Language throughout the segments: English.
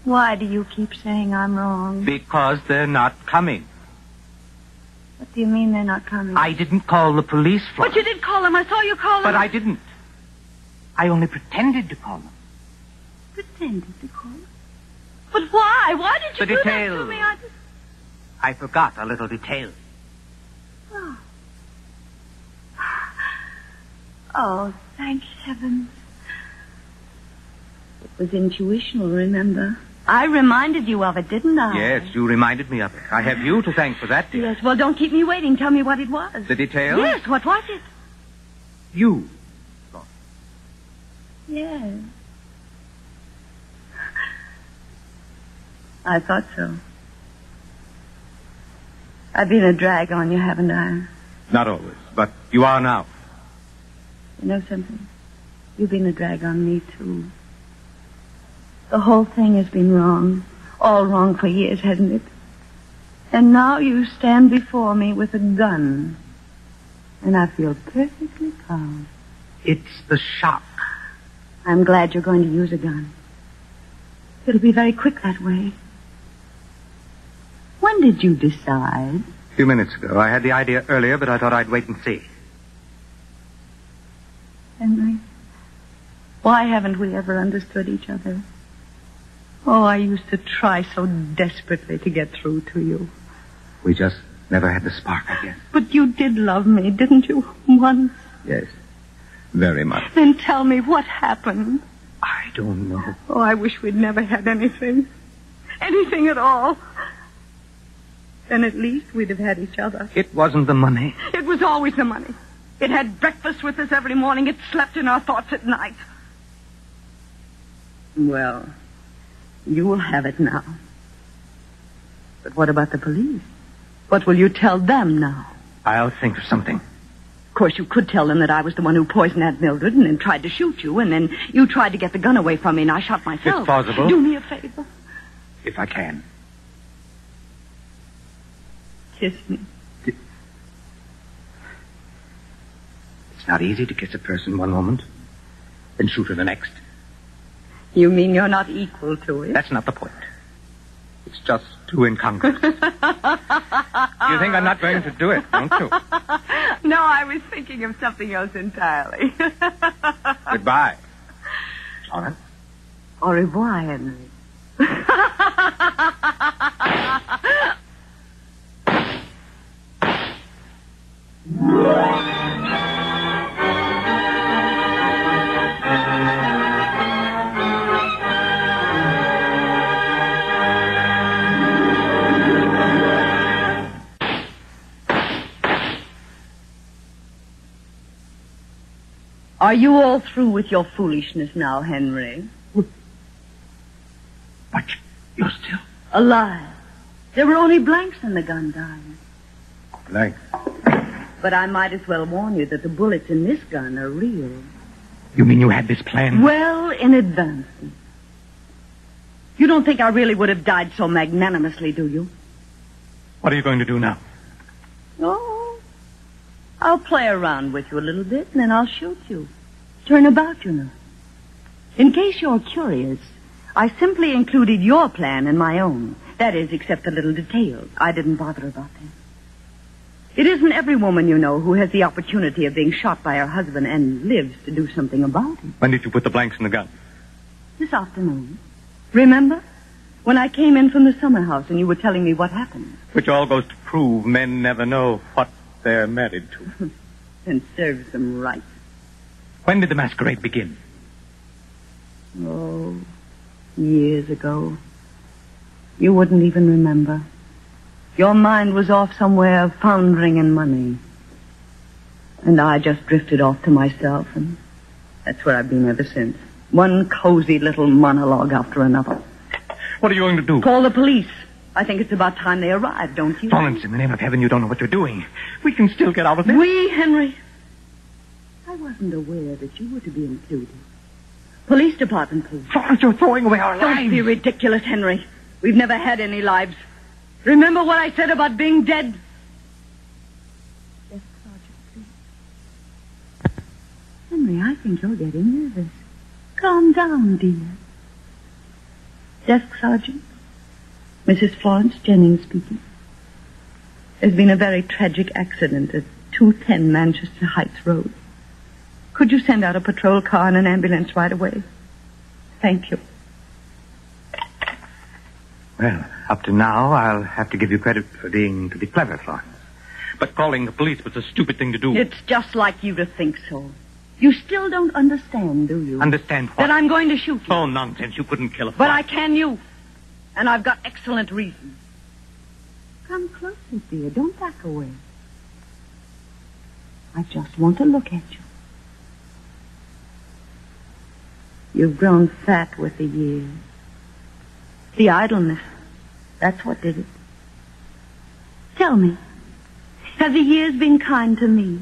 Why do you keep saying I'm wrong? Because they're not coming. What do you mean they're not coming? I didn't call the police, Florence. But you did call them. I saw you call them. But I didn't. I only pretended to call them. Pretended to call them? But why? Why did you do that to me? I forgot a little detail. Oh. Oh, thank heavens. It was intuitional, remember? I reminded you of it, didn't I? Yes, you reminded me of it. I have you to thank for that, dear. Yes, well, don't keep me waiting. Tell me what it was. The detail? Yes, what was it? You. Yes. I thought so. I've been a drag on you, haven't I? Not always, but you are now. You know something? You've been a drag on me, too. The whole thing has been wrong. All wrong for years, hasn't it? And now you stand before me with a gun. And I feel perfectly calm. It's the shock. I'm glad you're going to use a gun. It'll be very quick that way. When did you decide? A few minutes ago. I had the idea earlier, but I thought I'd wait and see. Henry, why haven't we ever understood each other? Oh, I used to try so desperately to get through to you. We just never had the spark, I guess. But you did love me, didn't you? Once. Yes, very much. Then tell me what happened. I don't know. Oh, I wish we'd never had anything. Anything at all. Then at least we'd have had each other. It wasn't the money. It was always the money. It had breakfast with us every morning. It slept in our thoughts at night. Well, you will have it now. But what about the police? What will you tell them now? I'll think of something. Of course, you could tell them that I was the one who poisoned Aunt Mildred and then tried to shoot you, and then you tried to get the gun away from me, and I shot myself. It's plausible. Do me a favor. If I can. Kiss me. It's not easy to kiss a person one moment, then shoot her the next. You mean you're not equal to it? That's not the point. It's just too incongruous. You think I'm not going to do it, don't you? No, I was thinking of something else entirely. Goodbye. Florence. Au revoir, Henry. Are you all through with your foolishness now, Henry? But you're still... Alive. There were only blanks in the gun, darling. Blanks? But I might as well warn you that the bullets in this gun are real. You mean you had this plan? Well, in advance. You don't think I really would have died so magnanimously, do you? What are you going to do now? Oh, I'll play around with you a little bit, and then I'll shoot you. Turn about, you know. In case you're curious, I simply included your plan in my own. That is, except the little details. I didn't bother about them. It isn't every woman, you know, who has the opportunity of being shot by her husband and lives to do something about it. When did you put the blanks in the gun? This afternoon. Remember? When I came in from the summer house and you were telling me what happened. Which all goes to prove men never know what they're married to. And serves them right. When did the masquerade begin? Oh, years ago. You wouldn't even remember. Your mind was off somewhere foundering in money. And I just drifted off to myself, and that's where I've been ever since. One cozy little monologue after another. What are you going to do? Call the police. I think it's about time they arrived, don't you? Florence, in the name of heaven, you don't know what you're doing. We can still get out of this. We, Henry? I wasn't aware that you were to be included. Police department, please. Florence, you're throwing away our lives. Don't be ridiculous, Henry. We've never had any lives. Remember what I said about being dead? Yes, Sergeant, please. Henry, I think you're getting nervous. Calm down, dear. Desk Sergeant. Mrs. Florence Jennings speaking. There's been a very tragic accident at 210 Manchester Heights Road. Could you send out a patrol car and an ambulance right away? Thank you. Well, up to now, I'll have to give you credit for being pretty clever, Florence. But calling the police was a stupid thing to do. It's just like you to think so. You still don't understand, do you? Understand what? That I'm going to shoot you. Oh, nonsense. You couldn't kill a But fly. I can you. And I've got excellent reasons. Come closer, dear. Don't back away. I just want to look at you. You've grown fat with the years. The idleness. That's what did it. Tell me, have the years been kind to me?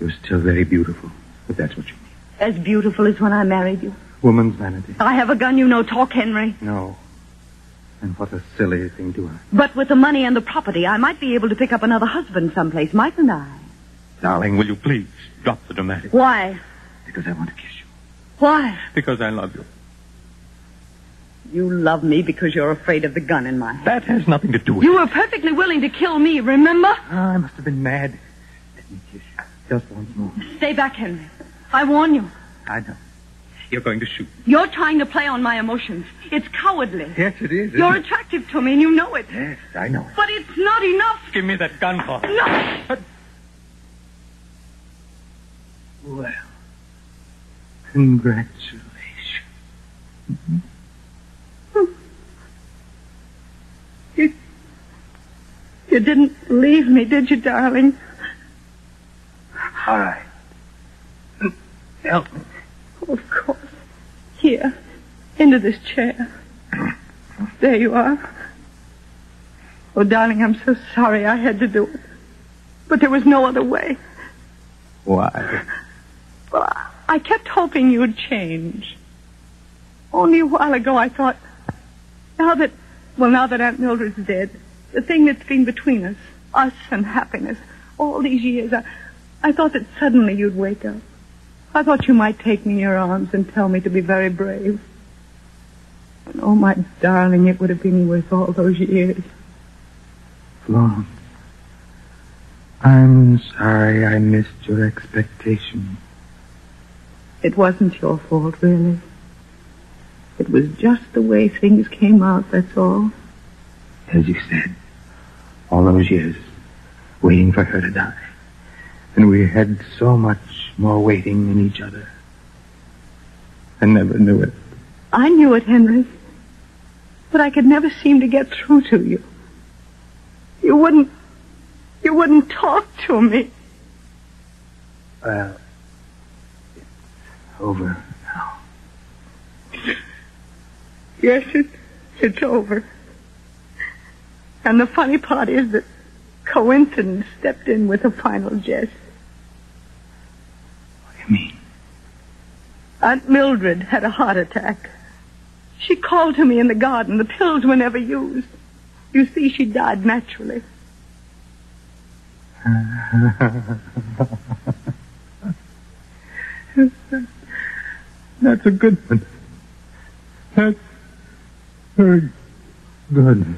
You're still very beautiful, if that's what you mean. As beautiful as when I married you. Woman's vanity. I have a gun, you know. Talk, Henry. No. And what a silly thing to ask. But with the money and the property, I might be able to pick up another husband someplace, mightn't I? Darling, will you please drop the dramatic? Why? Because I want to kiss you. Why? Because I love you. You love me because you're afraid of the gun in my hand. That has nothing to do with You were perfectly willing to kill me, remember? I must have been mad. Let me kiss you. Just once more. Stay back, Henry. I warn you. I know. You're going to shoot. You're trying to play on my emotions. It's cowardly. Yes, it is. You're attractive to me, and you know it. Yes, I know it. But it's not enough. Give me that gun, Paul. No. But... Well, congratulations. Mm-hmm. You didn't leave me, did you, darling? All right. Help me. Of course. Here. Into this chair. There you are. Oh, darling, I'm so sorry I had to do it. But there was no other way. Why? Well, I kept hoping you'd change. Only a while ago I thought, now that Aunt Mildred's dead, the thing that's been between us and happiness, all these years, I thought that suddenly you'd wake up. I thought you might take me in your arms and tell me to be very brave. And oh, my darling, it would have been worth all those years. Florence, I'm sorry I missed your expectation. It wasn't your fault, really. It was just the way things came out, that's all. As you said, all those years, waiting for her to die. And we had so much more waiting in each other. I never knew it. I knew it, Henry. But I could never seem to get through to you. You wouldn't talk to me. Well, it's over now. Yes, it's over. And the funny part is that coincidence stepped in with a final jest. What do you mean? Aunt Mildred had a heart attack. She called to me in the garden. The pills were never used. You see, she died naturally. That's a good one. That's very good.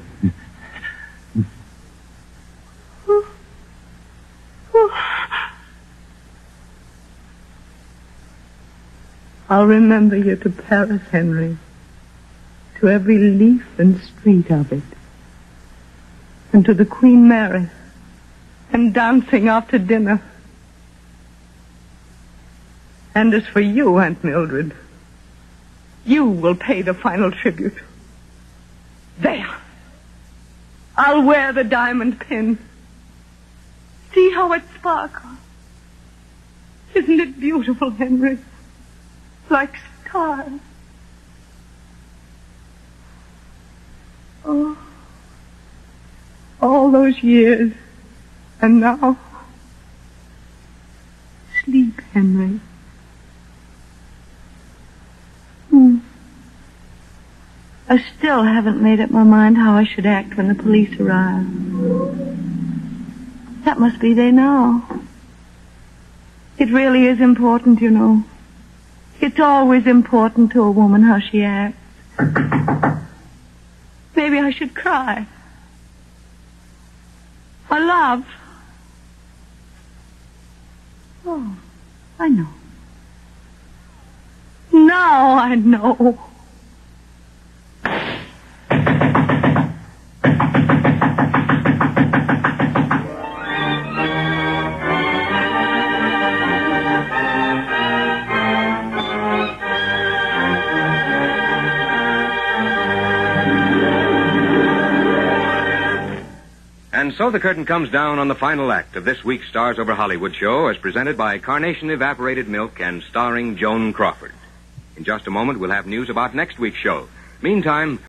I'll remember you to Paris, Henry. To every leaf and street of it. And to the Queen Mary. And dancing after dinner. And as for you, Aunt Mildred, you will pay the final tribute. There. I'll wear the diamond pin. See how it sparkles. Isn't it beautiful, Henry? Like stars. Oh, all those years. And now, sleep, Henry. I still haven't made up my mind how I should act when the police arrive. That must be they now. It really is important, you know. It's always important to a woman how she acts. Maybe I should cry. Or laugh. Oh, I know. Now I know. And so the curtain comes down on the final act of this week's Stars Over Hollywood show as presented by Carnation Evaporated Milk and starring Joan Crawford. In just a moment, we'll have news about next week's show. Meantime,